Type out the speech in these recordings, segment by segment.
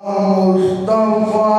मुस्तफा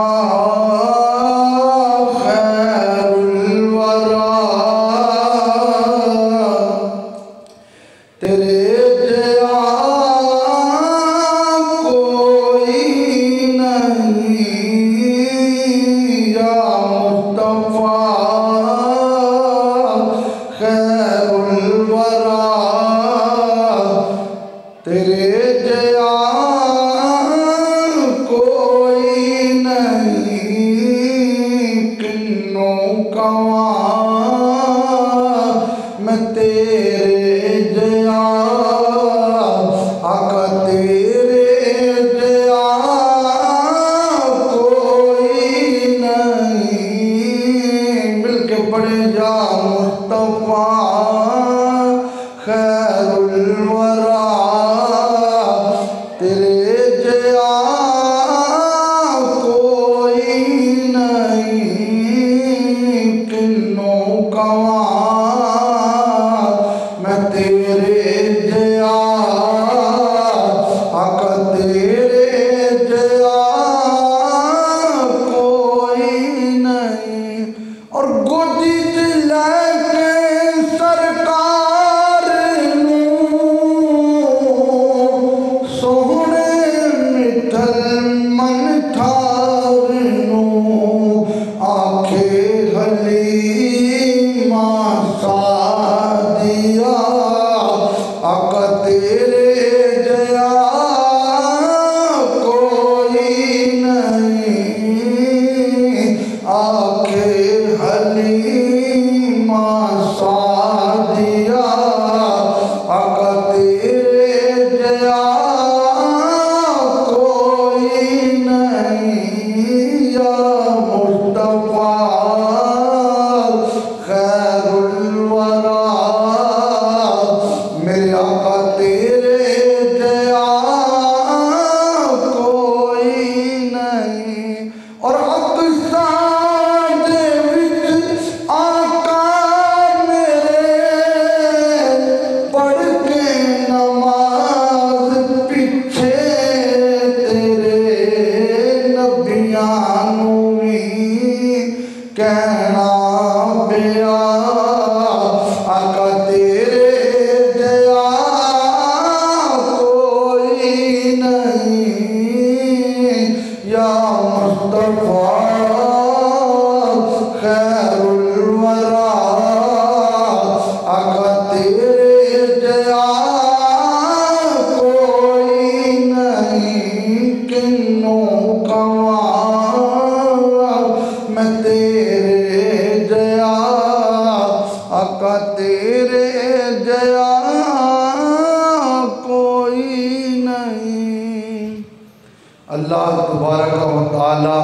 अल्लाह तबारक व तआला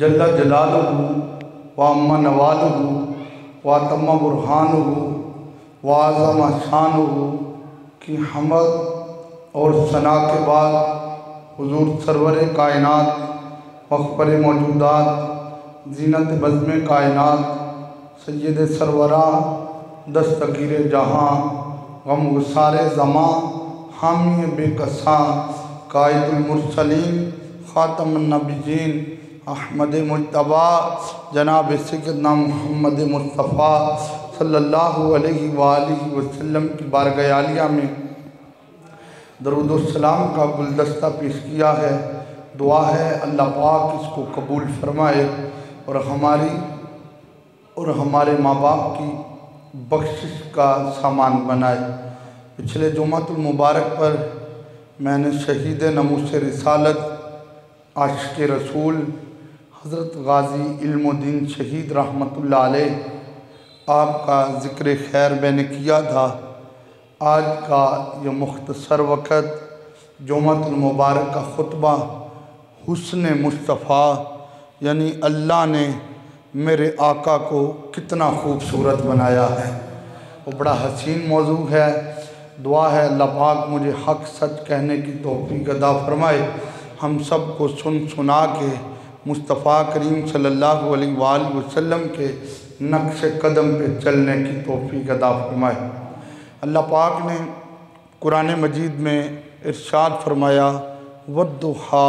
जल्ल जलालुहु व अम्मा नवालुहु व तम्मा बुरहानुहु व आज़म शानुहु की हमद और सना के बाद हुजूर सरवर कायनात मखबर मौजूदात ज़ीनत बज़्म कायनात सय्यद सरवरा दस्तगीर जहाँ गम गुसार ज़मां हामी बेकसा कायदुल मुरसलीन ख़ातमुन नबिय्यीन अहमद मुज्तबा जनाब सय्यदना मुहम्मद मुस्तफ़ा सल्लल्लाहु अलैहि वालिहि वसल्लम की बारगाह आलिया में दरूद व सलाम का गुलदस्ता पेश किया है। दुआ है अल्लाह पाक इसको कबूल फरमाए और हमारे माँ बाप की बख्शिश का सामान बनाए। पिछले जुमातुल मुबारक पर मैंने शहीद नमूस रिसालत आशिक़ रसूल हज़रत गाज़ी इल्मुद्दीन शहीद रहमतुल्लाह अलैह आपका ज़िक्र खैर मैंने किया था। आज का ये मुख्तसर वक़्त जुमातुल मुबारक का ख़ुतबा हुस्न मुस्तफ़ा यानी अल्लाह ने मेरे आका को कितना खूबसूरत बनाया है, वो बड़ा हसीन मौजू है। दुआ है अल्लाह पाक मुझे हक़ सच कहने की तौफ़ीक़ अता फ़रमाए, हम सब को सुन सुना के मुस्तफ़ा करीम सल्लल्लाहु अलैहि वसल्लम के नक्श कदम पे चलने की तौफ़ीक़ अता फ़रमाए। अल्लाह पाक ने कुरान मजीद में इरशाद फरमाया वद्दुहा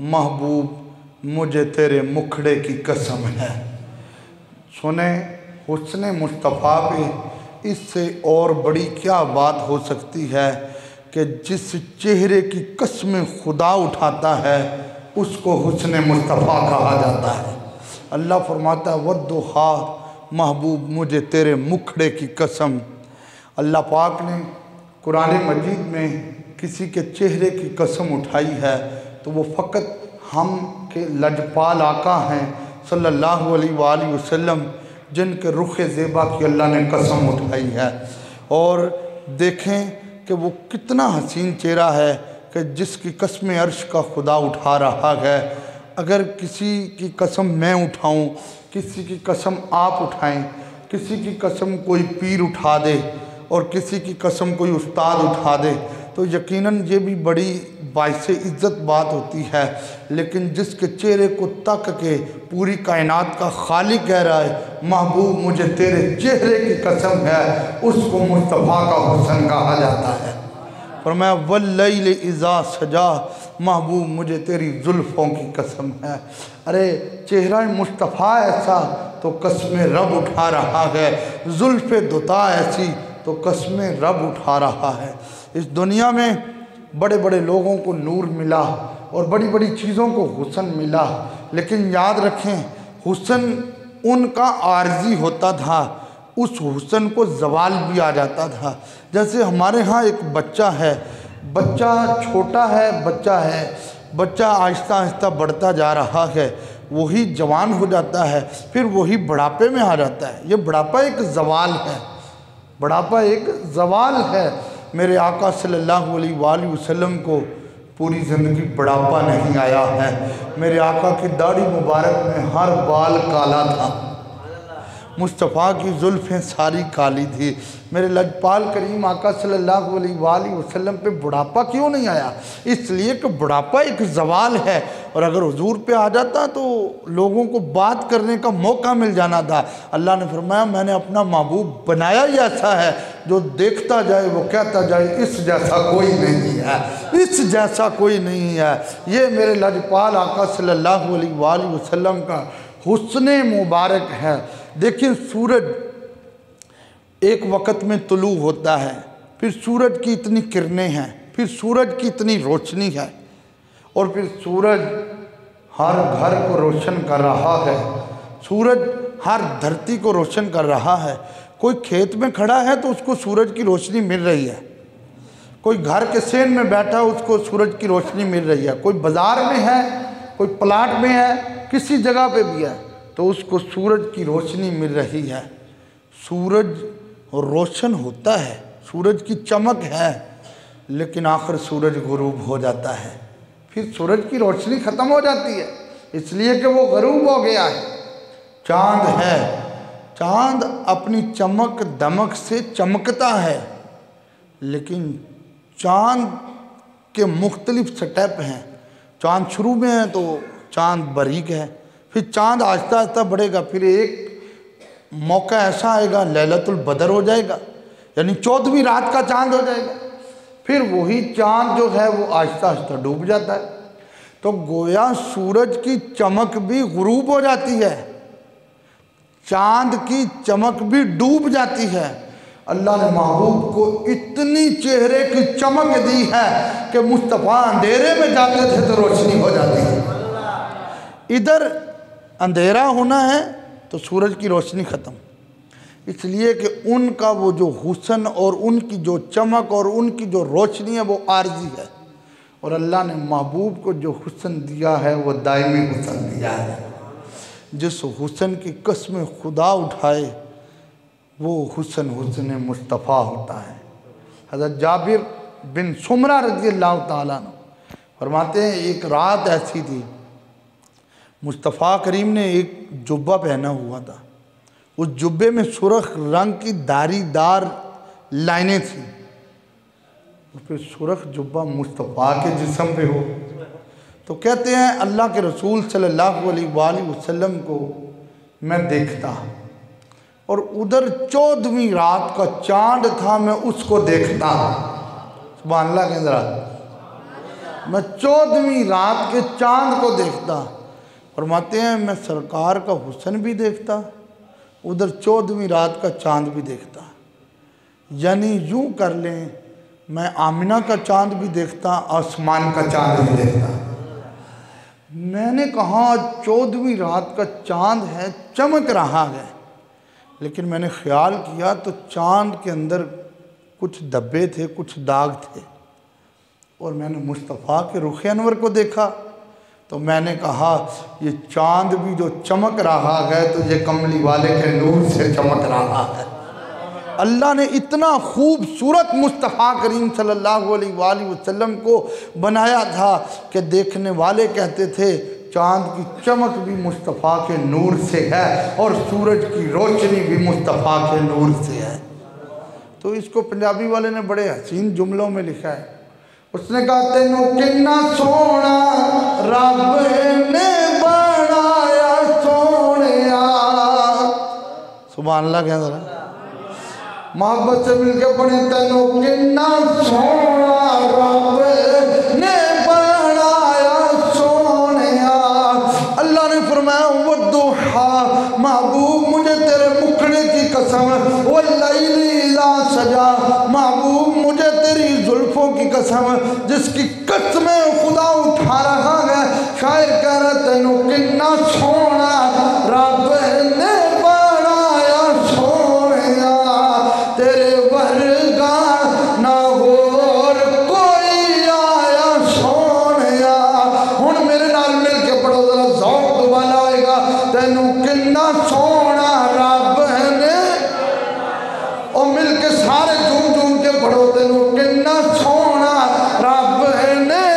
महबूब मुझे तेरे मुखड़े की कसम है। सुने, हुस्न मुस्तफ़ा पे इससे और बड़ी क्या बात हो सकती है कि जिस चेहरे की कसम खुदा उठाता है उसको हुस्न मुस्तफ़ा कहा जाता है। अल्लाह फरमाता है वद्दुहा, महबूब मुझे तेरे मुखड़े की कसम। अल्लाह पाक ने कुरान मजीद में किसी के चेहरे की कसम उठाई है तो वो फ़कत हम के लजपाल आका हैं सल्लल्लाहु अलैहि वसल्लम, जिनके रुख ज़ेबा की अल्लाह ने कसम उठाई है। और देखें कि वो कितना हसीन चेहरा है कि जिसकी कसम अर्श का खुदा उठा रहा है। अगर किसी की कसम मैं उठाऊं, किसी की कसम आप उठाएं, किसी की कसम कोई पीर उठा दे और किसी की कसम कोई उस्ताद उठा दे तो यकीनन ये भी बड़ी बाइसे इज़्ज़त बात होती है। लेकिन जिसके चेहरे को तक के पूरी कायनात का खालिक कह रहा है महबूब मुझे तेरे चेहरे की कसम है, उसको मुस्तफ़ा का हुस्न कहा जाता है। फरमाया वल्लैल इज़ा सजा, महबूब मुझे तेरी जुल्फ़ों की कसम है। अरे चेहरा मुस्तफ़ा ऐसा तो कसम रब उठा रहा है, जुल्फ़े दुता ऐसी तो कसम रब उठा रहा है। इस दुनिया में बड़े बड़े लोगों को नूर मिला और बड़ी बड़ी चीज़ों को हुस्न मिला, लेकिन याद रखें हुस्न उनका आर्जी होता था, उस हुस्न को ज़वाल भी आ जाता था। जैसे हमारे यहाँ एक बच्चा है, बच्चा छोटा है, बच्चा आहिस्ता आहिस्ता बढ़ता जा रहा है, वही जवान हो जाता है, फिर वही बुढ़ापे में आ जाता है। ये बुढ़ापा एक ज़वाल है, बुढ़ापा एक ज़वाल है। मेरे आका सल्लल्लाहु अलैहि वसल्लम को पूरी ज़िंदगी बुढ़ापा नहीं आया है। मेरे आका की दाढ़ी मुबारक में हर बाल काला था, मुस्तफ़ा की जुल्फ़ें सारी काली थी। मेरे लजपाल करीम आका सल्लल्लाहु अलैहि वसल्लम पे बुढ़ापा क्यों नहीं आया? इसलिए कि बुढ़ापा एक ज़वाल है, और अगर हुजूर पे आ जाता तो लोगों को बात करने का मौका मिल जाना था। अल्लाह ने फरमाया मैंने अपना महबूब बनाया ही ऐसा है जो देखता जाए वो कहता जाए इस जैसा कोई नहीं है, इस जैसा कोई नहीं है। ये मेरे लजपाल आका सल्लल्लाहु अलैहि वसल्लम का हुस्न मुबारक है। देखिए सूरज एक वक़्त में तुलू होता है, फिर सूरज की इतनी किरणें हैं, फिर सूरज की इतनी रोशनी है, और फिर सूरज हर घर को रोशन कर रहा है, सूरज हर धरती को रोशन कर रहा है। कोई खेत में खड़ा है तो उसको सूरज की रोशनी मिल रही है, कोई घर के सेन में बैठा है उसको सूरज की रोशनी मिल रही है, कोई बाज़ार में है, कोई प्लाट में है, किसी जगह पे भी है तो उसको सूरज की रोशनी मिल रही है। सूरज रोशन होता है, सूरज की चमक है, लेकिन आखिर सूरज गुरूब हो जाता है, फिर सूरज की रोशनी ख़त्म हो जाती है, इसलिए कि वो गुरूब हो गया है। चाँद है, चाँद अपनी चमक दमक से चमकता है, लेकिन चाँद के मुख्तलिफ स्टेप हैं। चाँद शुरू में है तो चाँद बारीक है, फिर चाँद आहिस्ता आहिस्ता बढ़ेगा, फिर एक मौका ऐसा आएगा लैलतुल बदर हो जाएगा, यानी 14वीं रात का चाँद हो जाएगा, फिर वही चाँद जो है वो आहिस्ता आहिस्ता डूब जाता है। तो गोया सूरज की चमक भी गुरूब हो जाती है, चाँद की चमक भी डूब जाती है। अल्लाह ने महबूब को इतनी चेहरे की चमक दी है कि मुस्तफ़ा अंधेरे में जाते थे तो रोशनी हो जाती है। इधर अंधेरा होना है तो सूरज की रोशनी ख़त्म, इसलिए कि उनका वो जो हुस्न और उनकी जो चमक और उनकी जो रोशनी है वो आर्जी है, और अल्लाह ने महबूब को जो हुस्न दिया है वो दायमी हुस्न दिया है। जिस हुस्न की कसम खुदा उठाए वो हुस्न मुस्तफ़ा होता है। हज़रत जाबिर बिन सुमरा रज़ी अल्लाह ताला अन्हु फरमाते हैं एक रात ऐसी थी, मुस्तफ़ा करीम ने एक जुब्बा पहना हुआ था, उस जुब्बे में सुर्ख रंग की धारीदार लाइनें थी, फिर सुर्ख जुब्बा मुस्तफ़ा के जिस्म पे हो तो कहते हैं अल्लाह के रसूल सल्लल्लाहु अलैहि वसल्लम को मैं देखता, और उधर 14वीं रात का चाँद था, मैं उसको देखता। सुभान अल्लाह के ज़रा मैं 14वीं रात के चांद को देखता। फरमाते हैं मैं सरकार का हुस्न भी देखता, उधर 14वीं रात का चांद भी देखता। यानी यूं कर लें, मैं आमिना का चांद भी देखता, आसमान का चांद भी देखता। मैंने कहा 14वीं रात का चांद है, चमक रहा है, लेकिन मैंने ख्याल किया तो चांद के अंदर कुछ धब्बे थे, कुछ दाग थे। और मैंने मुस्तफ़ा के रुख अनवर को देखा तो मैंने कहा ये चांद भी जो चमक रहा है तो ये कमली वाले के नूर से चमक रहा है। अल्लाह ने इतना खूबसूरत मुस्तफ़ा करीम सल्लल्लाहु अलैहि वसल्लम को बनाया था कि देखने वाले कहते थे चांद की चमक भी मुस्तफ़ा के नूर से है और सूरज की रोशनी भी मुस्तफ़ा के नूर से है। तो इसको पंजाबी वाले ने बड़े हसीन जुमलों में लिखा है। उसने कहा तेनू किन्ना सोना रब ने बनाया सोनिया। सुभान अल्लाह कह जरा, मोहब्बत से मिलके पढ़े तेनू किन्ना सोना रब ने बनाया सोनिया। अल्लाह ने फरमाया वद्दुहा, महबूब मुझे तेरे मुखड़े की कसम, वल्लैली इज़ा सजा, महबूब मुझे तेरी जुल्फों की कसम, जिसकी कसमें खुदा उठा रहा है। शायर कह रहा तेनू किन्ना सोना रब ने बनाया सोनिया, तेरे वर्गा ना होर कोई आया सोनिया। हुण मेरे नाल मिल के पढ़ो जरा, ज़ौक़ दोबारा आएगा। तेनू किन्ना सोना रब ने, और मिल के सारे झूम झूम के पढ़ो तेनू किन्ना सोना रब ने।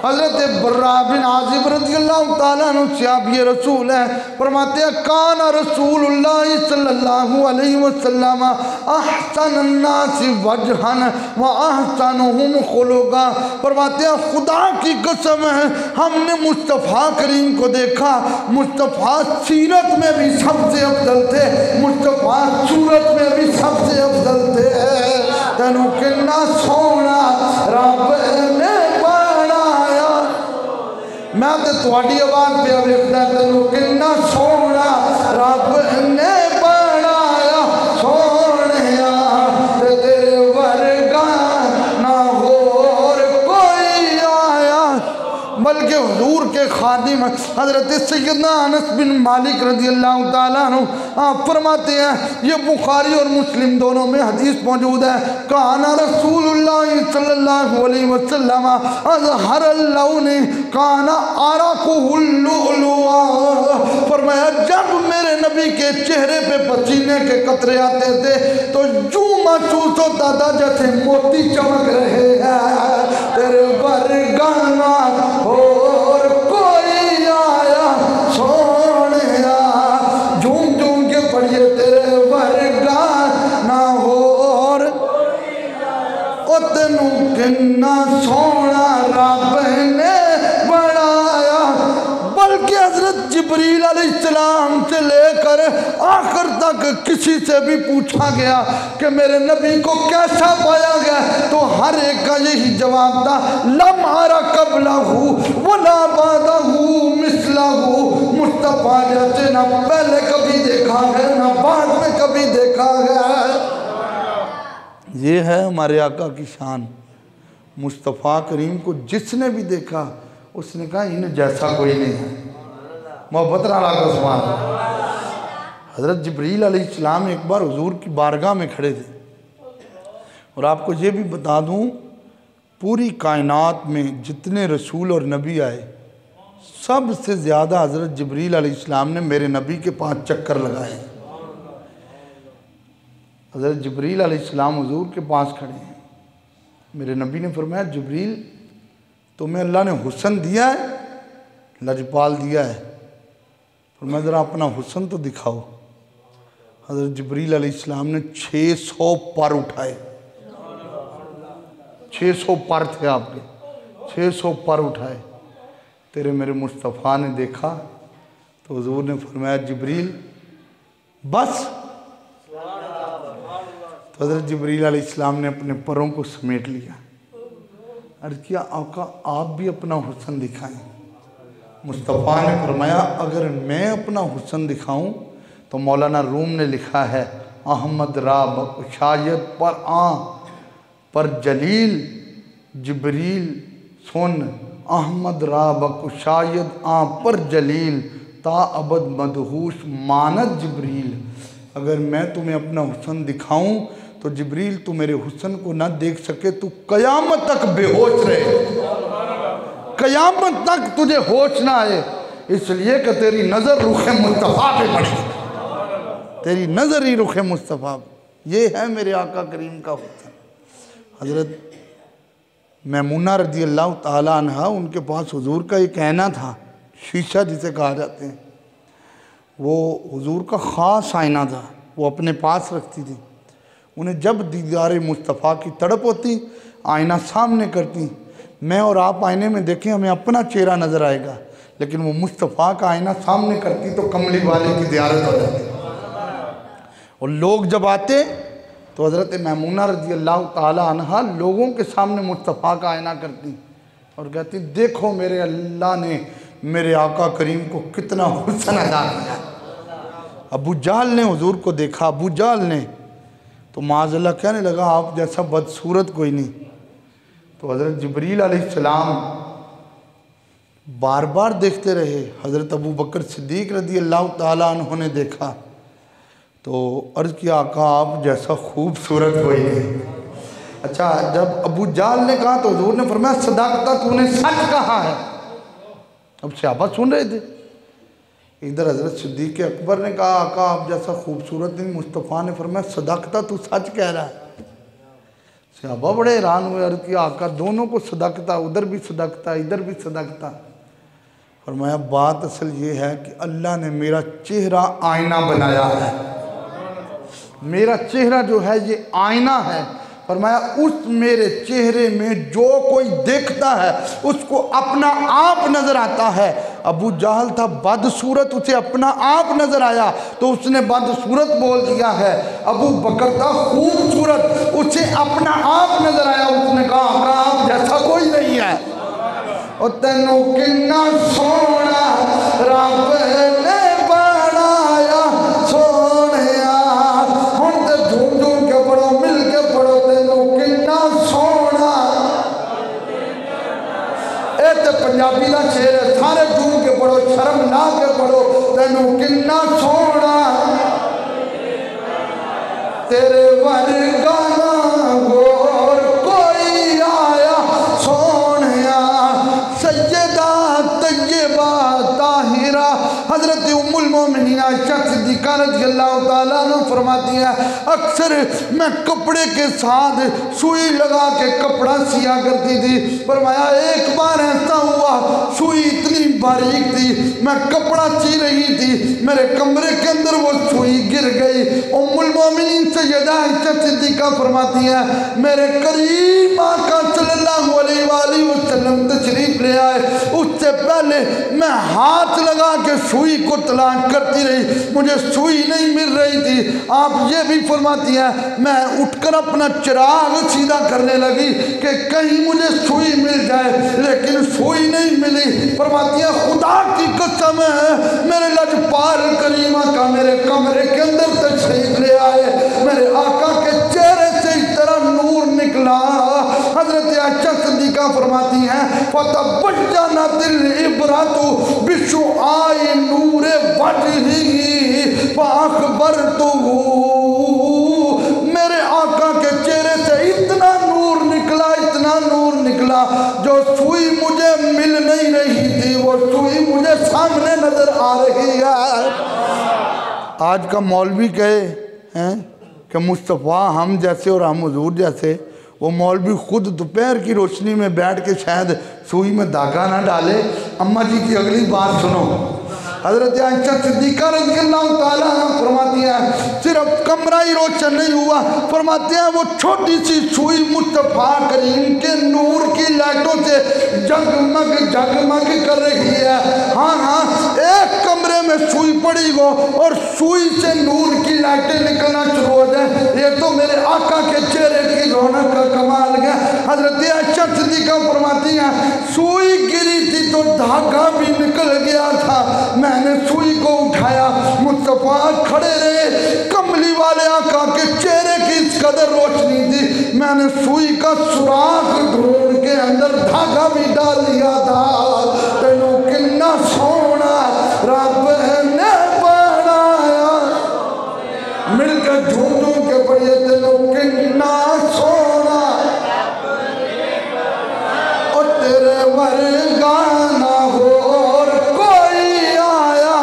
हज़रत बर्रा बिन आज़िब रज़ियल्लाहु ताला अन्हु सहाबी रसूल है। फरमाते हैं काना रसूलुल्लाह सल्लल्लाहु अलैहि वसल्लम अहसन नास वजहन व अहसनुहुम खुलुका। फरमाते हैं खुदा की कसम है हमने मुस्तफ़ा करीम को देखा, मुस्तफ़ा सीरत में भी सबसे अफजल थे, मुस्तफ़ा सूरत में भी सबसे अफजल थे। तेनू किन्ना सोना रब ने बनाया, मैं तो थोड़ी आवाज़ पे वेखदा तेनू किन्ना सोना रब ने बनाया सोनिया, तेरे वर्गा ना होर कोई आया। बल्कि हुजूर के खादिम हज़रत सैयदना अनस बिन मालिक रज़ियल्लाहु ताला अन्हु आप फरमाते हैं, ये बुखारी और मुस्लिम दोनों में हदीस मौजूद है। काना रसूलुल्लाह सल्लल्लाहु अलैहि वसल्लम अज़हरल लौनी काना अरकुहुल लुअलुआ। फरमाया जब मेरे नबी के चेहरे पे पसीने के कतरे आते थे तो यूं महसूस होता था जैसे मोती चमक रहे हैं। तेरे बरगाना और कोई आया सोनिया, झूम झूम के पढ़िए तेरे वर्गा ना हो और तेनू किन्ना सोना रब ने बनाया। बल्कि हजरत जिब्रील अलैहिस्सलाम से लेकर आखिर तक किसी से भी पूछा गया कि मेरे नबी को कैसा पाया गया तो हर एक का यही जवाब था लम अरा कबलहू वला बादहू मिसलहू। मुस्तफ़ा जैसे ना पहले कभी देखा है ना बाद में कभी देखा है। ये है हमारे आका की शान। मुस्तफ़ा करीम को जिसने भी देखा उसने कहा इन जैसा कोई नहीं है। मोहब्बत नाला का सुभान। हज़रत जिब्रील अलैहिस्सलाम एक बार हुजूर की बारगाह में खड़े थे। और आपको ये भी बता दूं पूरी कायनात में जितने रसूल और नबी आए सबसे ज़्यादा हज़रत जिब्रील अलैहिस्सलाम ने मेरे नबी के पास चक्कर लगाए। हज़रत जिब्रील अलैहिस्सलाम हुजूर के पास खड़े हैं। मेरे नबी ने फरमाया जिब्रील तुम्हें अल्लाह ने हुस्न दिया है, लजपाल दिया है, फरमाया ज़रा अपना हुस्न तो दिखाओ। हज़रत जिब्रील अलैहिस्सलाम ने 600 पर उठाए। 600 पर थे आपके, 600 पर उठाए। तेरे मेरे मुस्तफ़ा ने देखा तो हुजूर ने फरमाया जिब्रील बस। तो हज़रत जिब्रील अलैहिस्सलाम ने अपने परों को समेट लिया। अर्ज़ किया आका आप भी अपना हुस्न दिखाएं। मुस्तफ़ा ने फरमाया अगर मैं अपना हुस्न दिखाऊं तो मौलाना रूम ने लिखा है अहमद रा शायद पर जलील जिब्रील सुन अहमद रा शायद पर जलील ता अबद मदहूश मानत जिब्रील। अगर मैं तुम्हें अपना हुस्न दिखाऊं तो जिब्रील तू मेरे हुस्न को ना देख सके, तू कयामत तक बेहोश रहे, कयामत तक तुझे होश ना आए, इसलिए कि तेरी नज़र रुख मुस्तफ़ा पे पड़ी, तेरी नज़र ही रुख मुस्तफ़ा। ये है मेरे आका करीम का हुस्न। हज़रत मैमूना रज़ी अल्लाह ताला अन्हा, उनके पास हुजूर का एक आईना था, शीशा जिसे कहा जाते हैं, वो हुजूर का ख़ास आईना था, वो अपने पास रखती थी। उन्हें जब दीदार मुस्तफ़ा की तड़प होती आईना सामने करती, मैं और आप आईने में देखें हमें अपना चेहरा नज़र आएगा, लेकिन वो मुस्तफ़ा का आईना सामने करती तो कमली वाले की ज़ियारत हो जाती। और लोग जब आते तो हज़रत मैमूना रज़ी अल्लाह ताला अन्हा लोगों के सामने मुस्तफ़ा का आईना करती और कहती देखो मेरे अल्लाह ने मेरे आका करीम को कितना हुस्न अदा किया। अबू जहल ने हुजूर को देखा, अबू जहल ने तो माज़अल्लाह कहने लगा आप जैसा बदसूरत कोई नहीं। तो हज़रत जिब्रील अलैहिस्सलाम बार बार देखते रहे। हज़रत अबू बकर सिद्दीक़ रज़ी अल्लाह ताला अन्हु ने देखा तो अर्ज़ किया आका आप जैसा खूबसूरत कोई नहीं। अच्छा, जब अबू जहल ने कहा तो हुजूर ने फरमाया सदाकता, तूने सच कहा है। अब सहाबा सुन रहे थे। इधर हज़रत सिद्दीक़ अकबर ने कहा आका आप जैसा खूबसूरत नहीं। मुस्तफ़ा ने फरमाया सदाकता, तू सच कह रहा है। सहाबा बड़े हैरान हुए, अर्ज़ किया आका दोनों को सदाकता, उधर भी सदाकता इधर भी सदाकता। फरमाया बात असल ये है कि अल्लाह ने मेरा चेहरा आईना बनाया है, मेरा चेहरा जो है ये आईना है। फरमाया उस मेरे चेहरे में जो कोई देखता है उसको अपना आप नज़र आता है। अबू जहल था बदसूरत, उसे अपना आप नज़र आया तो उसने बदसूरत बोल दिया है। अबू बकर था खूबसूरत, उसे अपना आप नज़र आया, उसने कहा आप जैसा कोई नहीं है। और तेनों कितना सोना रब ने बनाया सोनिया, हुण ते झूम झूम के पढ़ो, मिल के पढ़ो, तेनों कितना सोना। ये तो पंजाबी का शेर है, सारे झूम के पढ़ो, शर्म ला के पढ़ो, तेनों कितना सोना तेरे वर्गा ना गोर कोई आया सोनिया। सैयदा तय्यबा ताहिरा हज़रत उम्मुल मोमिनीन आयशा सिद्दीक़ा रज़ियल्लाहु ताला अन्हा फरमाती है अक्सर मैं कपड़े के साथ सुई लगा के कपड़ा सिया करती थी। फरमाया एक बार ऐसा हुआ, सुई इतनी बारीक थी, मैं कपड़ा सी रही थी, मेरे कमरे के अंदर वो सुई गिर गई। उम्मुल मोमिनीन सैयदा आयशा सिद्दीक़ा फरमाती है मेरे करीम आका सल्लल्लाहु अलैहि वसल्लम तशरीफ ले आए, उससे पहले मैं हाथ लगा के सुई को तलाश करती रही, मुझे सुई नहीं मिल रही थी। आप ये भी फरमाती हैं मैं उठकर अपना चिराग सीधा करने लगी कि कहीं मुझे सुई मिल जाए, लेकिन सुई नहीं मिली। फरमाती है खुदा की कसम है मेरे लजपाल करीमा का मेरे कमरे के अंदर तशरीफ ले आए, मेरे आका के चेहरे से इस तरह नूर निकला। हजरत आयशा सिद्दीक़ा फरमाती हैं फतबज्जना दिल इबरातु बिशुआई नूरे वजही फाखबरतुहु। मेरे आका के चेहरे से इतना नूर निकला, इतना नूर निकला, जो सुई मुझे मिल नहीं रही थी वो सुई मुझे सामने नजर आ रही है। आज का मौलवी कहे हैं कि मुस्तफ़ा हम जैसे और हम हुजूर जैसे, वो मौलवी खुद दोपहर की रोशनी में बैठ के शायद सुई में धागा ना डाले। अम्मा जी की अगली बात सुनो, हजरत आयशा सिद्दीका रज़ियल्लाहु ताला फरमाती है सिर्फ कमरा ही रोशन नहीं हुआ, फरमाते हैं वो छोटी सी सुई मुस्तफ़ा करीम के नूर की लाइटों से जगमग जगमग कर रही है। हाँ हाँ, एक कमरे में सुई पड़ी हो और सुई से नूर की लाइटें निकलना शुरू हो जाए, ये तो मेरे आका के चेहरे की रौनक का कमाल है। हजरत आयशा सिद्दीका फरमाती हैं सुई गिरी थी तो धागा भी निकल गया था, मैंने सुई को उठाया, मुस्तफ़ा खड़े रहे, कमली वाले आका के चेहरे की इस कदर रोशनी थी, मैंने सुई का सुराख ढूंढ के अंदर धागा भी डाल दिया था। तेनू कितना सोना रब ने बनाया, मिलकर झूम झूम के पढ़िए तेनू कितना सोना और तेरे वर्गा ना हो और कोई आया।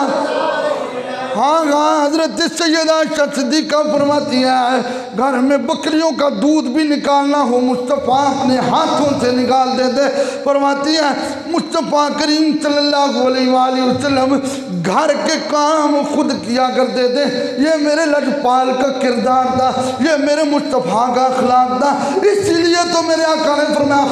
हाँ हाँ, हजरत सैयदा आयशा सिद्दीका फरमाती है घर में बकरियों का दूध भी निकालना हो मुस्तफ़ा अपने हाथों से निकाल देते। फरमाती है मुस्तफ़ा करीम सल्लल्लाहु अलैहि वसल्लम घर के काम खुद किया करते थे। ये मेरे लजपाल का किरदार था, ये मेरे मुस्तफ़ा का अखलाक था, इसलिए तो मेरे आका ने फरमाया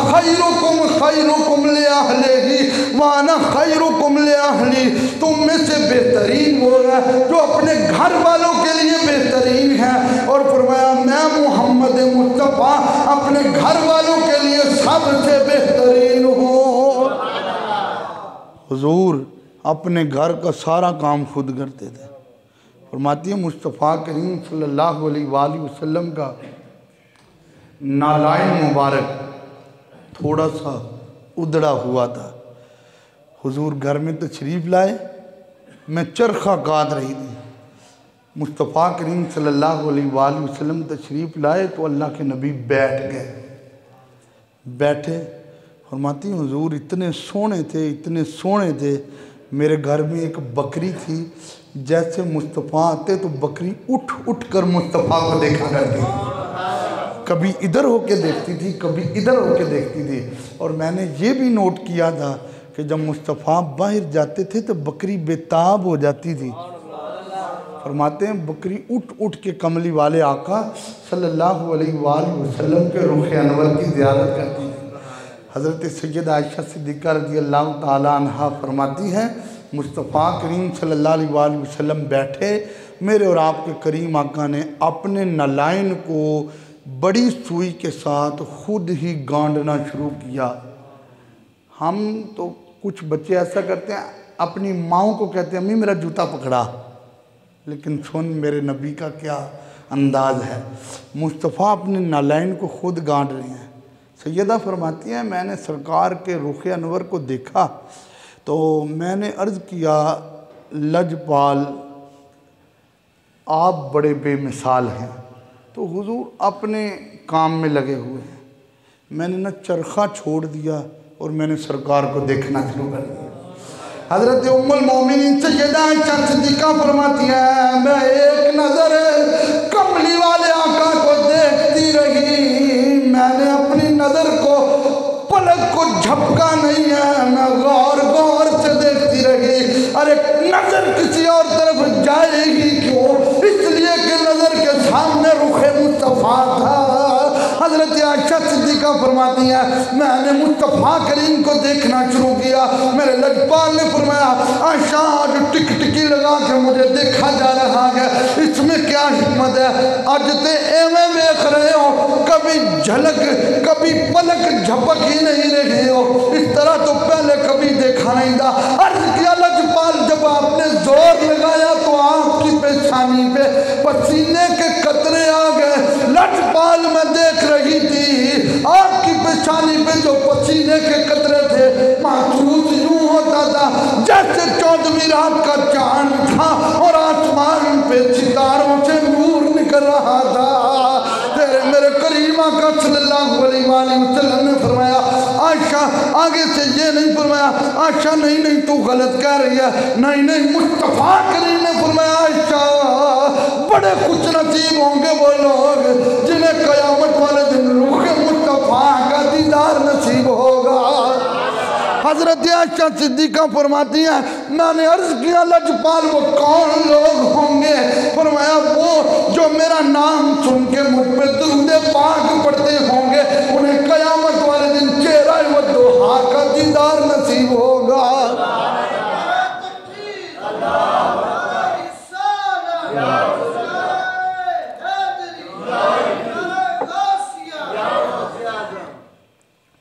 खैरुकुम ले अहलिही व अना खैरुकुम ले अहली, तुम में से बेहतरीन वो है जो अपने घर वालों के लिए बेहतरीन है, और फरमाया मैं मोहम्मद मुस्तफ़ा अपने घर वालों के लिए सबसे बेहतरीन हूँ। हुजूर अपने घर का सारा काम खुद करते थे। फरमाती है मुस्तफ़ा करीम सल्लल्लाहु अलैहि वसल्लम का नालाइन मुबारक थोड़ा सा उधड़ा हुआ था। हुजूर घर में तशरीफ़ लाए, मैं चरखा काट रही थी, मुस्तफ़ा करीम सल्लल्लाहु अलैहि वसल्लम तशरीफ़ लाए तो अल्लाह के नबी बैठ गए। बैठे, फरमाती हुजूर इतने सोने थे, मेरे घर में एक बकरी थी, जैसे मुस्तफ़ा आते तो बकरी उठ उठ कर मुस्तफ़ा को देखा करती, कभी इधर होके देखती थी, कभी इधर होके देखती थी। और मैंने ये भी नोट किया था कि जब मुस्तफ़ा बाहर जाते थे तो बकरी बेताब हो जाती थी। फरमाते हैं बकरी उठ उठ के कमली वाले आका सल्लल्लाहु अलैहि वसल्लम के रुख अनवर की ज़ियारत करती थी। हज़रत सैयदा आयशा सिद्दीक़ा रज़ियल्लाहु ताला अन्हा फरमाती हैं मुस्तफ़ा करीम सल्लल्लाहु अलैहि वसल्लम बैठे, मेरे और आपके करीम आका ने अपने नलाइन को बड़ी सुई के साथ खुद ही गांडना शुरू किया। हम तो कुछ बच्चे ऐसा करते हैं, अपनी माओ को कहते हैं अम्मी मेरा जूता पकड़ा, लेकिन सुन मेरे नबी का क्या अंदाज़ है, मुस्तफ़ा अपने नालाइन को खुद गांड रहे हैं। सैयदा फरमाती हैं मैंने सरकार के रुख अनवर को देखा तो मैंने अर्ज़ किया लजपाल आप बड़े बेमिसाल हैं। तो हुजूर अपने काम में लगे हुए हैं, मैंने न चरखा छोड़ दिया और मैंने सरकार को देखना शुरू कर दिया। हज़रत उम्मुल मोमिनीन सैयदा आयशा सिद्दीक़ा फरमाती है मैं एक नज़र कमली वाले आका को देखती रही, मैंने अपनी नज़र को पलक को झपका नहीं है, मैं गौर गौर से देखती रही। अरे नज़र किसी और तरफ जाएगी क्यों, इसलिए कि नज़र के सामने रुखे मुस्तफ़ा था। हज़रत आयशा सिद्दीक़ा फरमाती है मैंने मुस्तफ़ा करीम को देखना शुरू किया, मेरे लजपाल ने फरमाया आयशा आज टिकटिकी लगा के मुझे देखा जा रहा है, इसमें क्या हिकमत है, आज ते एवं देख रहे हो, कभी झलक कभी पलक झपक ही नहीं रहे हो, इस तरह तो पहले कभी देखा नहीं था। अर्ज़ किया लजपाल जब आपने जोर लगाया तो आपकी पेशानी पे पसीने के कतरे आ गए। लजपाल मैं देख रही थी आपकी पेशानी पे जो पसीने के कतरे थे महसूस यूं होता था जैसे 14वीं रात का चांद था और आसमान पे सितारों से नूर निकल रहा था। तेरे मेरे करीम आका सल्लल्लाहु अलैहि वसल्लम ने फरमाया आयशा आगे से ये नहीं फरमाया आयशा नहीं नहीं तू गलत कह रही है, नहीं नहीं मुस्तफ़ा करीम ने फरमाया आयशा बड़े खुश नसीब होंगे वो लोग जिन्हें क़यामत वाले दिन रुख मुस्तफ़ा का दीदार नसीब होगा। हजरत आयशा सिद्दीका फरमाती हैं मैंने अर्ज किया लजपाल वो कौन लोग होंगे? फरमाया वो जो मेरा नाम सुन के मुझ पे दुरूद पाक पढ़ते होंगे, उन्हें कयामत वाले दिन चेहरा व दुहा का दीदार नसीब होगा।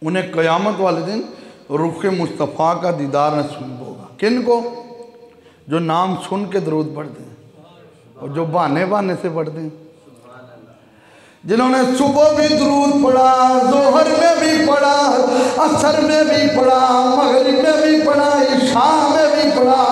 उन्हें क़यामत वाले दिन रुख मुस्तफ़ा का दीदार नसीब होगा। किन को? जो नाम सुन के दरूद पढ़ते हैं और जो बहाने बहाने से पढ़ते हैं। जिन्होंने सुबह भी दरूद पढ़ा, जोहर में भी पढ़ा, असर में भी पढ़ा, मगरिब में भी पढ़ा, इशा में भी पढ़ा।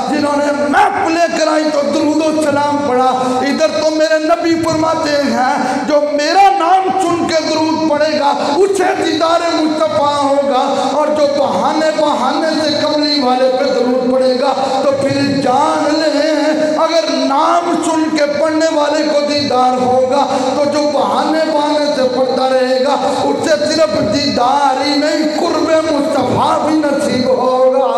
जिन्होंने महफ़िल लेकर आई तो दरूद सलाम पढ़ा। इधर तो मेरे नबी फरमाते हैं जो मेरा नाम सुन के दरूद पढ़ेगा उसे दीदार मुस्तफ़ा होगा, और जो बहाने बहाने से कमली वाले पे दरूद पढ़ेगा तो फिर जान ले अगर नाम सुन के पढ़ने वाले को दीदार होगा तो जो बहाने बहाने से पढ़ता रहेगा उससे सिर्फ दीदार ही नहीं कुर्बे मुस्तफ़ा भी नसीब होगा।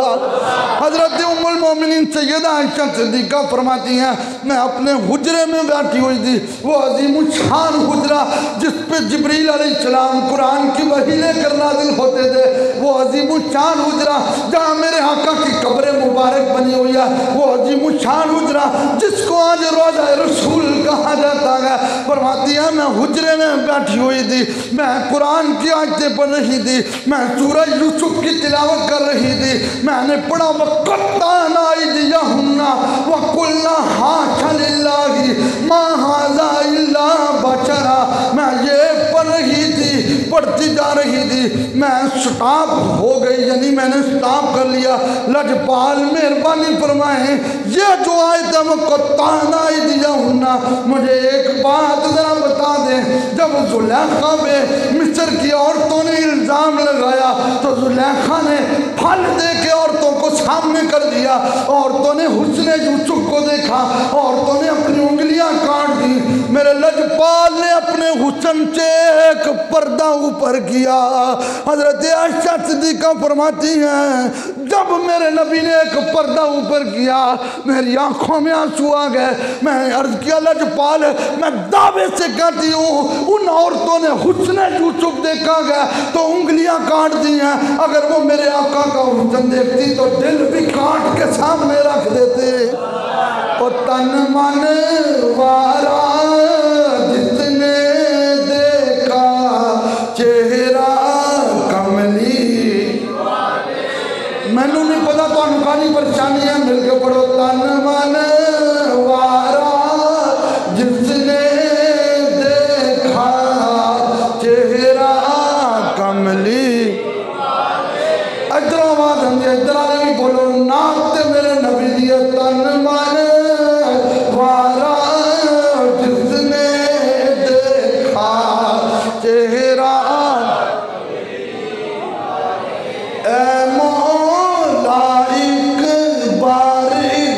हजरत उम्मुल मोमिनीन सैयदा आयशा सिद्दीका फरमाती हैं मैं अपने हुजरे में बैठी हुई थी, वो अजीम शान हुजरा जिस पे जिब्रील अलैहिस्सलाम कुरान की वही लेकर नाज़िल होते थे, वो अजीम शान हुजरा जहाँ मेरे आका की कब्र मुबारक बनी हुई है, वो अजीम शान हुजरा जिसको आज रोज़ा रसूल कहा जाता है। फरमाती है मैं हुजरे में बैठी हुई थी, मैं कुरान की आयतें पढ़ रही थी, मैं सूरह यूसुफ की तिलावत कर रही थी। मैंने पढ़ा वक़त्ताना अयदियहुन्ना वक़ुल्ना हाशा लिल्लाहि मा हाज़ा इल्ला बशरा। मैं ये पढ़ रही थी, पढ़ती जा रही थी, मैं स्टॉप हो गई, यानी मैंने स्टॉप कर लिया। लजपाल मेहरबानी फरमाए ये जो आयत वक़त्ताना अयदियहुन्ना, मुझे एक बात जरा बता दें। जब जुलेखा पे मिस्र की औरतों ने इल्ज़ाम लगाया तो जुलेखा ने फल दे के औरतों को सामने कर दिया। औरतों ने हुस्न यूसुफ को देखा, औरतों ने अपनी उंगलियां काट दी। मेरे लजपाल ने अपने हुस्न से एक पर्दा ऊपर किया। हजरत आयशा सिद्दीका फरमाती हैं जब मेरे नबी ने एक पर्दा ऊपर किया मेरी आंखों में आंसू आ गए। मैं अर्ज किया लजपाल मैं दावे से कहती हूँ उन औरतों ने हुस्न यूसुफ देखा गया तो उंगलियां काट दी हैं, अगर वो मेरे आका का हुस्न देखती तो दिल भी काट के सामने रख देते। और तन मन वारा जिसने देखा चेहरा कमली, मैनू नहीं पता तो कानी परेशानी है, मिलके पढ़ो। तन मन वारा जिसने देखा चेहरा कमली। इधर आवाज आती है, इधर आने भी बोलो नाते मेरे नबी दिए। तन मन वारा जिसने देखा चेहरा ए मौला एक बार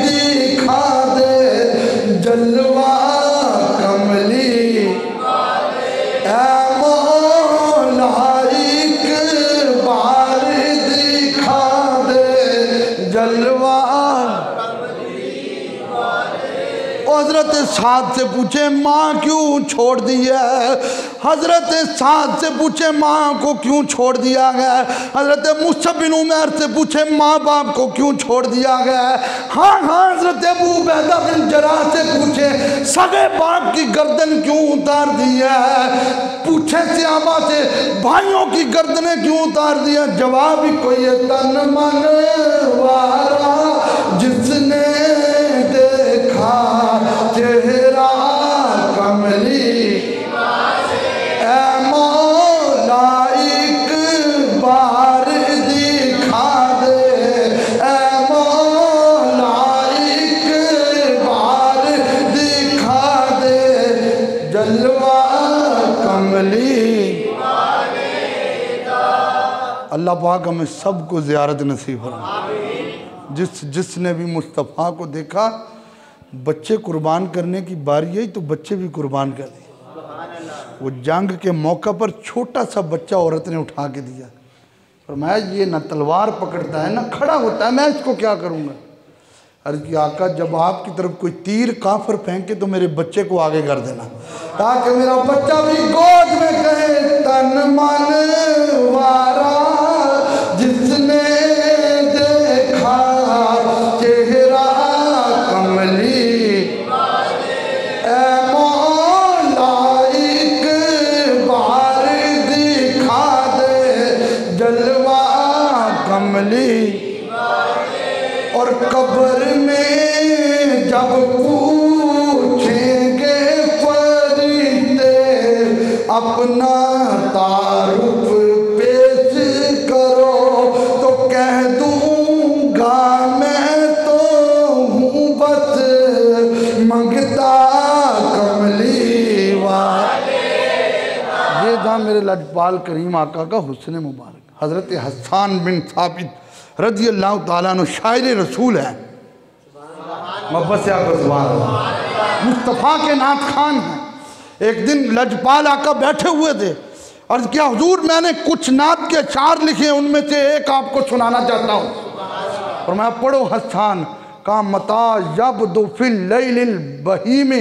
दिखा दे जलवा कमली, ए मौला एक बार दिखा दे जलवा। हजरत साद से पूछे माँ क्यों छोड़ दी है? हजरत साद से पूछे माँ को क्यों छोड़ दिया गया? हजरत मुसअब बिन उमैर से पूछे माँ बाप को क्यों छोड़ दिया गया? हाँ हाँ हजरत अबू उबैदा बिन जराह से पूछे सगे बाप की गर्दन क्यों उतार दी है? पूछे सहाबा से भाइयों की गर्दनें क्यों उतार दी है? जवाब ही कोई है तन मन वारा जिसने देखा चेहरा कमली, ए मौला एक बार दिखा दे, ए मौला एक बार दिखा दे जलवा कमली। अल्लाह पाक हमें सबको ज़ियारत नसीब फरमाए। जिसने भी मुस्तफ़ा को देखा बच्चे कुर्बान करने की बारी आई तो बच्चे भी कुर्बान कर दिए। वो जंग के मौका पर छोटा सा बच्चा औरत ने उठा के दिया फरमाया ये ना तलवार पकड़ता है ना खड़ा होता है, मैं इसको क्या करूँगा। अर्ज़ की आका जब आपकी तरफ कोई तीर काफिर फेंके तो मेरे बच्चे को आगे कर देना, ताकि मेरा बच्चा भी गोद में कहे तन मन वारा जिसने देखा चेहरा कमली, ए मौला एक बार दिखा दे जलवा कमली। और कब्र में जब पूछेंगे फरिश्ते अपना तारुफ पेश करो, तो कह दूंगा मैं तो हूँ बस मंगता कमली वाले। ये था मेरे लजपाल करीम आका का हुस्न मुबारक। हज़रत हसन बिन साबित रज़ी अल्लाह ताला अन्हु शायर रसूल है, मुस्तफ़ा के नात खान हैं। एक दिन लजपाल आका बैठे हुए थे, अर्ज़ किया हुजूर मैंने कुछ नात के अशार लिखे, उनमें से एक आपको सुनाना चाहता हूँ। और मैं पढ़ो हसन का मता जब दुफिल लैलिल बहीम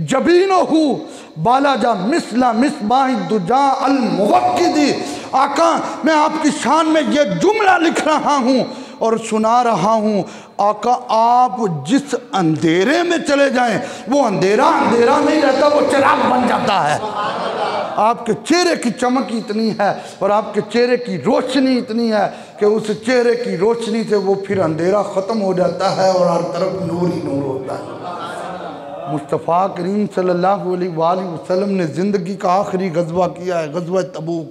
जबीनहु बालाजा मिसला मिसबाह दुजा अल मुवक्किदी। आका मैं आपकी शान में ये जुमला लिख रहा हूँ और सुना रहा हूँ। आका आप जिस अंधेरे में चले जाएं वो अंधेरा अंधेरा नहीं रहता, वो चिराग बन जाता है। आपके चेहरे की चमक इतनी है और आपके चेहरे की रोशनी इतनी है कि उस चेहरे की रोशनी से वो फिर अंधेरा ख़त्म हो जाता है और हर तरफ नूर ही नूर होता है। मुस्तफ़ा करीम सल्लल्लाहु अलैहि वसल्लम ने ज़िंदगी का आखिरी गज़वा किया है, गज़वा तबूक।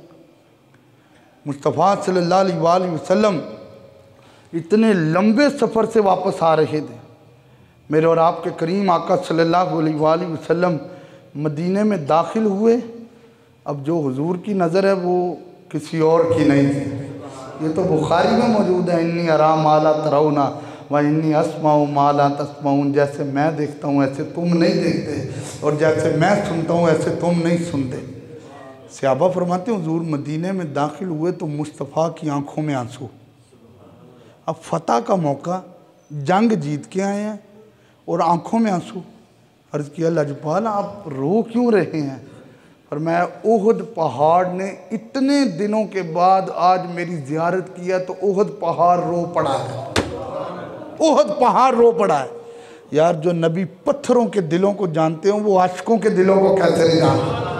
मुस्तफ़ा सल्लल्लाहु अलैहि वसल्लम इतने लंबे सफ़र से वापस आ रहे थे। मेरे और आपके करीम आका सल्लल्लाहु अलैहि वसल्लम मदीने में दाखिल हुए। अब जो हुजूर की नज़र है वो किसी और की नहीं थी। ये तो बुखारी में मौजूद है, इन्नी अरा माला तराउना व इन्नी अस्माउ माला तस्माउन। जैसे मैं देखता हूँ ऐसे तुम नहीं देखते, और जैसे मैं सुनता हूँ ऐसे तुम नहीं सुनते। सहाबा फरमाते हैं हुजूर मदीने में दाखिल हुए तो मुस्तफ़ा की आंखों में आंसू। अब फतह का मौका, जंग जीत के आए हैं और आंखों में आंसू। अर्ज़ किया लजपाल आप रो क्यों रहे हैं। और मैं ओहद पहाड़ ने इतने दिनों के बाद आज मेरी ज़ियारत किया तो ओहद पहाड़ रो पड़ा है, ओहद पहाड़ रो पड़ा है। यार जो नबी पत्थरों के दिलों को जानते हो वो आशिकों के दिलों को कैसे नहीं जानते।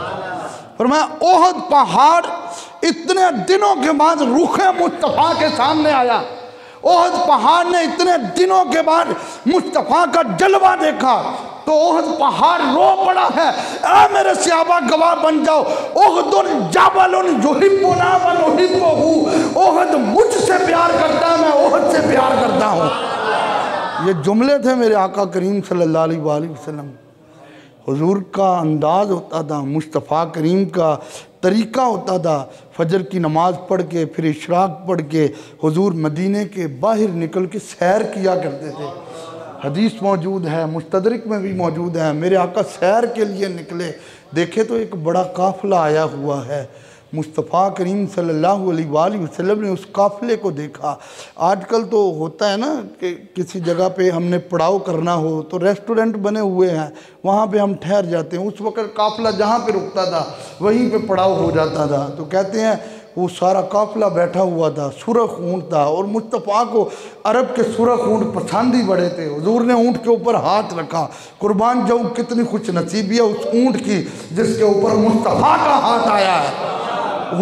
और मैं ओहद पहाड़ इतने दिनों के बाद रुखे मुस्तफ़ा के सामने आया। ओहद पहाड़ ने इतने दिनों के बाद मुस्तफ़ा का जलवा देखा तो ओहद पहाड़ रो पड़ा है। ऐ मेरे सहाबा गवाह बन जाओ, ओहदुन जबलुन युहिब्बुना व नुहिब्बुहु। ओहद मुझसे प्यार करता है, मैं ओहद से प्यार करता हूँ। ये जुमले थे मेरे आका करीम सल्लल्लाहु अलैहि वसल्लम। हुजूर का अंदाज़ होता था, मुस्तफ़ा करीम का तरीक़ा होता था। फजर की नमाज़ पढ़ के फिर इशराक पढ़ के हुजूर मदीने के बाहर निकल के सैर किया करते थे। हदीस मौजूद है, मुस्तदरिक में भी मौजूद है। मेरे आका सैर के लिए निकले, देखे तो एक बड़ा काफ़िला आया हुआ है। मुस्तफ़ा करीम सल्लल्लाहु अलैहि वसल्लम ने उस काफ़िले को देखा। आजकल तो होता है ना कि किसी जगह पे हमने पड़ाव करना हो तो रेस्टोरेंट बने हुए हैं, वहाँ पे हम ठहर जाते हैं। उस वक़्त काफ़िला जहाँ पे रुकता था वहीं पे पड़ाव हो जाता था। तो कहते हैं वो सारा काफ़िला बैठा हुआ था, सुरख ऊँट था, और मुस्तफ़ा को अरब के सुरख ऊँट पसंद ही बड़े थे। हुजूर ने ऊँट के ऊपर हाथ रखा। कुर्बान जाऊँ कितनी खुश नसीबी है उस ऊँट की जिसके ऊपर मुस्तफ़ा का हाथ आया है।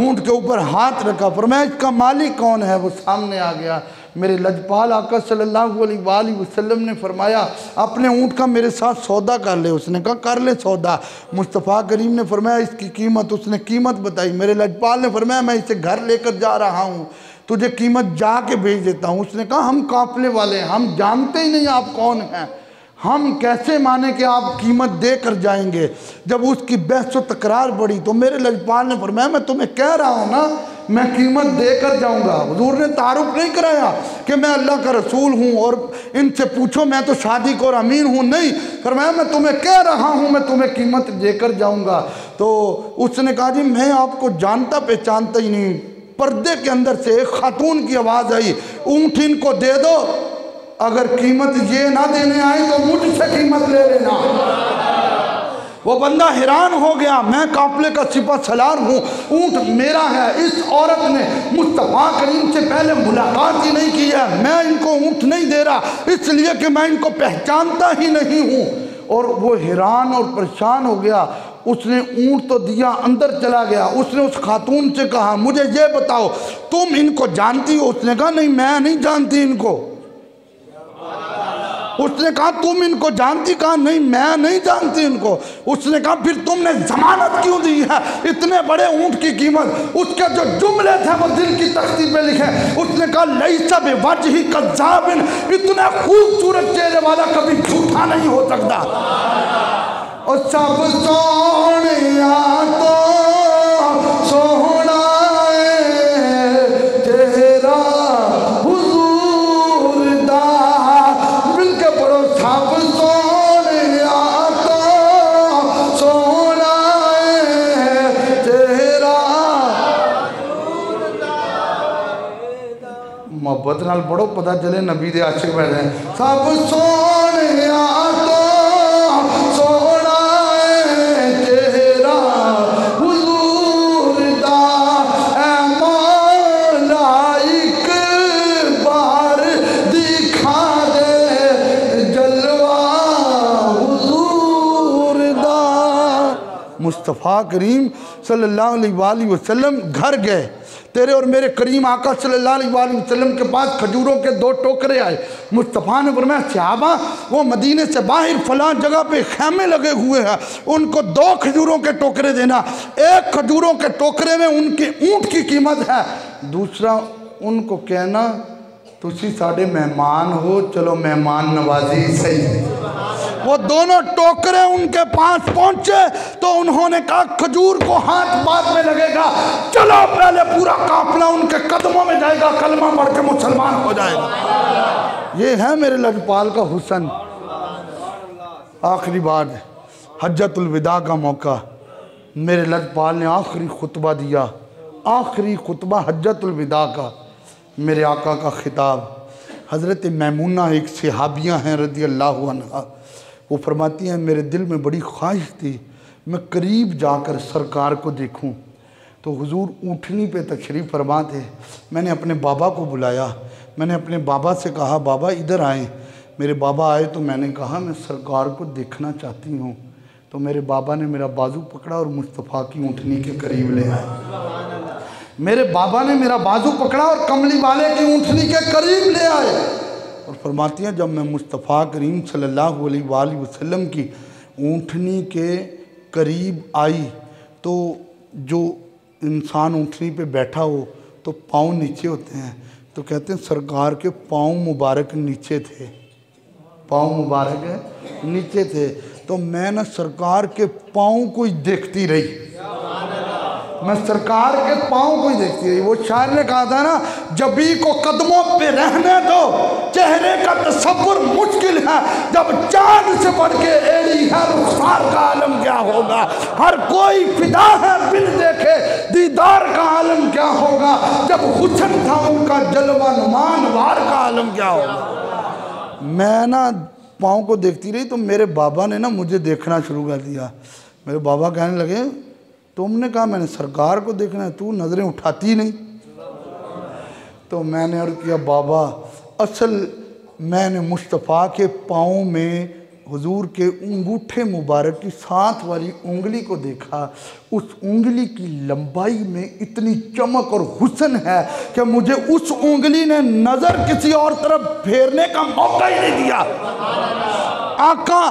ऊँट के ऊपर हाथ रखा, फरमाया इसका मालिक कौन है। वो सामने आ गया। मेरे लजपाल आका सल्लल्लाहु अलैहि वसल्लम ने फरमाया अपने ऊँट का मेरे साथ सौदा कर ले। उसने कहा कर ले सौदा। मुस्तफ़ा करीम ने फरमाया इसकी कीमत, उसने कीमत बताई। मेरे लजपाल ने फरमाया मैं इसे घर लेकर जा रहा हूँ, तुझे कीमत जा के भेज देता हूँ। उसने कहा हम काफ़िले वाले हैं, हम जानते ही नहीं आप कौन हैं, हम कैसे माने कि आप कीमत दे कर जाएंगे। जब उसकी बहस व तकरार बढ़ी तो मेरे लजपाल ने फरमाया मैं तुम्हें कह रहा हूँ ना मैं कीमत दे कर जाऊँगा। हुजूर ने तारुफ नहीं कराया कि मैं अल्लाह का रसूल हूँ और इनसे पूछो मैं तो सादिक और अमीन हूँ, नहीं। फरमाया मैं तुम्हें कह रहा हूँ मैं तुम्हें कीमत दे कर जाऊँगा। तो उसने कहा जी मैं आपको जानता पहचानता ही नहीं, पर्दे के अंदर से एक खातून की आवाज़ आई, ऊँट इनको दे दो, अगर कीमत ये ना देने आए तो मुझसे कीमत ले लेना। वो बंदा हैरान हो गया, मैं काफिले का सिपा सलार हूँ, ऊँट मेरा है। इस औरत ने मुस्तफ़ा करीम से पहले मुलाकात ही नहीं की है, मैं इनको ऊँट नहीं दे रहा इसलिए कि मैं इनको पहचानता ही नहीं हूँ। और वो हैरान और परेशान हो गया। उसने ऊँट तो दिया, अंदर चला गया। उसने उस खातून से कहा, मुझे ये बताओ तुम इनको जानती हो? उसने कहा नहीं, मैं नहीं जानती इनको। उसने कहा तुम इनको जानती? कहा नहीं, मैं नहीं जानती इनको। उसने कहा फिर तुमने जमानत क्यों दी है इतने बड़े ऊँट की कीमत? उसके जो जुमले थे वो दिल की तख्ती पे लिखे। उसने कहा लैसा बिवजही कज़्ज़ाबिन, इतना खूबसूरत चेहरे वाला कभी झूठा नहीं हो सकता। और सब सोनिया तो सोना चेहरा हुजूर दा, मिलके पढ़ो, सब सोनिया तो सोना चेहरा। मोहब्बत नाल पढ़ो, पता चले नबी दे आशिक बैठे हैं। सब सोनिया तो सोना चेहरा हुजूर दा, ऐ मौला एक बार दिखा दे जलवा हुजूर दा। मुस्तफ़ा करीम सल्लल्लाहु अलैहि वसल्लम घर गए। तेरे और मेरे करीम आका सल्लल्लाहु अलैहि वसल्लम के पास खजूरों के 2 टोकरे आए। मुस्तफ़ा ने फरमाया सहाबा, वो मदीने से बाहर फलां जगह पे खैमे लगे हुए हैं, उनको 2 खजूरों के टोकरे देना। एक खजूरों के टोकरे में उनके ऊँट की कीमत है, दूसरा उनको कहना तुसी साढ़े मेहमान हो, चलो मेहमान नवाजी सही। वो दोनों टोकरे उनके पास पहुंचे तो उन्होंने कहा खजूर को हाथ बाद में लगेगा, चलो पहले पूरा काफिला उनके कदमों में जाएगा, कलमा पढ़ के मुसलमान हो जाएगा। ये है मेरे लजपाल का हुस्न। आखिरी बार हज्जतुल विदा का मौका, मेरे लजपाल ने आखिरी खुतबा दिया, आखिरी खुतबा हज्जतुल विदा का। मेरे आका का खिताब, हज़रत मैमूना एक सहाबिया हैं रज़ी अल्लाहु अन्हा, वो फरमाती हैं मेरे दिल में बड़ी ख्वाहिश थी मैं करीब जाकर सरकार को देखूं। तो हुजूर ऊँटनी पे तशरीफ़ फरमा थे। मैंने अपने बाबा को बुलाया, मैंने अपने बाबा से कहा बाबा इधर आएँ। मेरे बाबा आए तो मैंने कहा मैं सरकार को देखना चाहती हूँ। तो मेरे बाबा ने मेरा बाजू पकड़ा और मुस्तफ़ा की ऊँटनी के करीब ले आए। मेरे बाबा ने मेरा बाजू पकड़ा और कमली वाले की ऊँटनी के करीब ले आए। और फरमाती हैं जब मैं मुस्तफ़ा करीम सल्लल्लाहु अलैहि वसल्लम की ऊँटनी के करीब आई तो जो इंसान ऊँटनी पे बैठा हो तो पाँव नीचे होते हैं, तो कहते हैं सरकार के पाँव मुबारक नीचे थे, पाँव मुबारक नीचे थे। तो मैं ना सरकार के पाँव को ही देखती रही, मैं सरकार के पाँव को ही देखती रही। वो शायर ने कहा था ना, जबी को कदमों पे रहने दो, चेहरे का तसव्वुर मुश्किल है, जब चांद से बढ़ के एड़ी है रुखसार का आलम क्या होगा। हर कोई फिदा है बिन देखे दीदार का आलम क्या होगा, जब हुस्न था उनका जलवा नुमान वार का आलम क्या होगा। मैं ना पाँव को देखती रही तो मेरे बाबा ने ना मुझे देखना शुरू कर दिया। मेरे बाबा कहने लगे तुमने कहा मैंने सरकार को देखना है, तू नज़रें उठाती नहीं। तो मैंने अर्ज़ किया बाबा असल मैंने मुस्तफ़ा के पाँव में हुजूर के अंगूठे मुबारक की साथ वाली उंगली को देखा। उस उंगली की लंबाई में इतनी चमक और हुस्न है कि मुझे उस उंगली ने नज़र किसी और तरफ फेरने का मौका ही नहीं दिया। आका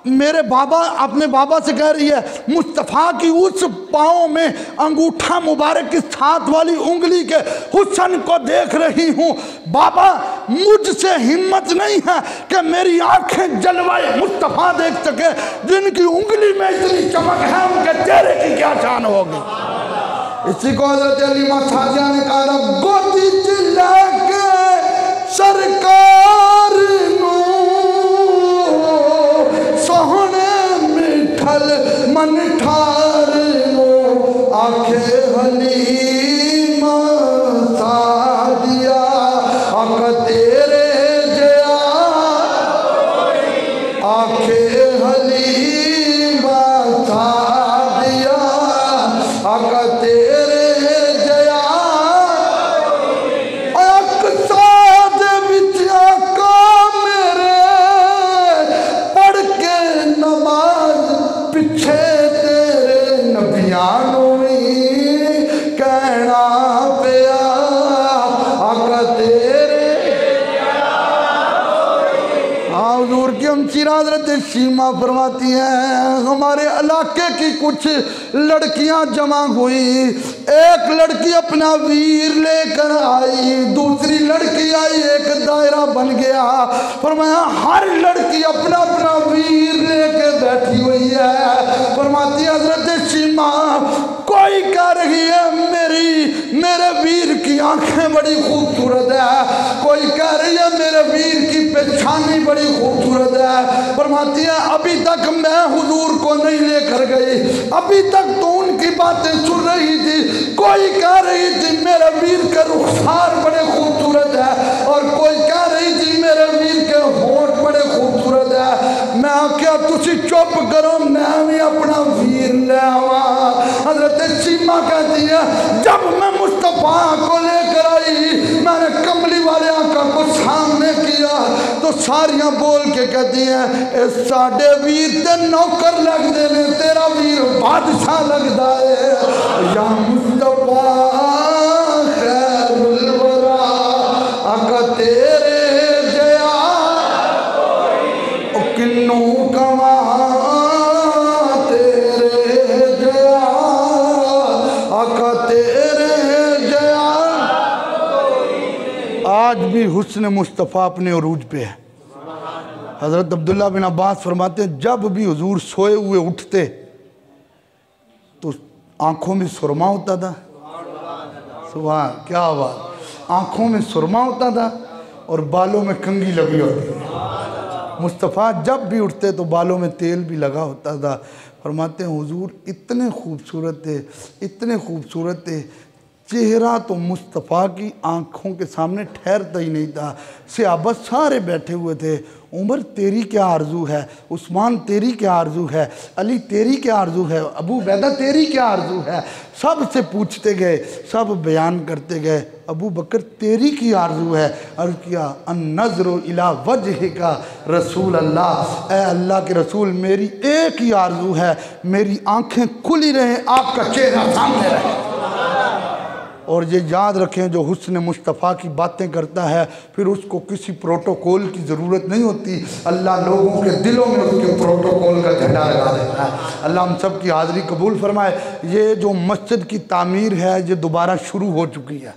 मेरे बाबा अपने बाबा से कह रही है मुस्तफ़ा की उस पाँव में अंगूठा मुबारक की साथ वाली उंगली के हुस्न को देख रही हूँ। बाबा मुझसे हिम्मत नहीं है कि मेरी आंखें जलवाए मुस्तफ़ा देख सके, जिनकी उंगली में इतनी चमक है उनके चेहरे की क्या शान होगी। इसी को हज़रत अली साजिया ने कहा गोदी चिल्ला के सरकार सोहने मिठल मन ठार नो आखे हलीमा हुजूर की हमशीरा हज़रत शीमा फरमाती हैं हमारे इलाके की कुछ लड़कियां जमा हुई, एक लड़की अपना वीर लेकर आई, दूसरी लड़की आई, एक दायरा बन गया। फरमाया हर लड़की अपना अपना वीर लेके बैठी हुई है। फरमाती हज़रत शीमा कोई कह रही है मेरे वीर की आंखें बड़ी खूबसूरत है, कोई कह रही है मेरे वीर की पेशानी बड़ी खूबसूरत है। फरमाती है अभी तक मैं हुजूर को नहीं लेकर गई, अभी तक तो उनकी बातें सुन रही थी। कोई कह रही थी मेरे वीर के रुखसार बड़े खूबसूरत है, और कोई कह रही थी मेरे वीर के होंठ बड़े खूबसूरत है। मैं क्या तुसी चुप करो, मैं भी अपना वीर ले आवा। हज़रत शीमा कहती है जब मैं मुस्तफ़ा को लेकर आई, मैंने कमली वाले आका को सामने किया तो सारियां बोल के कहती हैं साडे वीर ते नौकर लगते ने, तेरा वीर बादशाह लगता है। या मुस्तफ़ा खैरुल वरा आका तेरे जया किन्नू कमा आज भी हुस्न मुस्तफ़ा अपने उरूज पे है। हज़रत अब्दुल्ला बिन अब्बास फरमाते हैं जब भी हुजूर सोए हुए उठते तो आँखों में सुरमा होता था। सुभान, क्या बात, आँखों में सुरमा होता था और बालों में कंघी लगी होती है। मुस्तफ़ा जब भी उठते तो बालों में तेल भी लगा होता था। फरमाते हैं हुजूर इतने खूबसूरत थे, इतने खूबसूरत थे, चेहरा तो मुस्तफ़ा की आँखों के सामने ठहरता ही नहीं था। सहाबा सारे बैठे हुए थे, उमर तेरी क्या आरजू है, उस्मान तेरी क्या आरजू है, अली तेरी क्या आरजू है, अबू बैदा तेरी क्या आरजू है। सब से पूछते गए, सब बयान करते गए। अबू बकर तेरी की आरजू है। अर्ज़ किया अन नज़रो इला वजहिका रसूल अल्लाह, ए अल्लाह के रसूल मेरी एक ही आरजू है, मेरी आँखें खुली रहें, आपका चेहरा सामने रहे। और ये याद रखें जो हुस्न मुस्तफ़ा की बातें करता है फिर उसको किसी प्रोटोकॉल की ज़रूरत नहीं होती। अल्लाह लोगों के दिलों में उसके प्रोटोकॉल का झंडा लगा देता है। अल्लाह हम सब की हाज़िरी कबूल फरमाए। ये जो मस्जिद की तामीर है ये दोबारा शुरू हो चुकी है।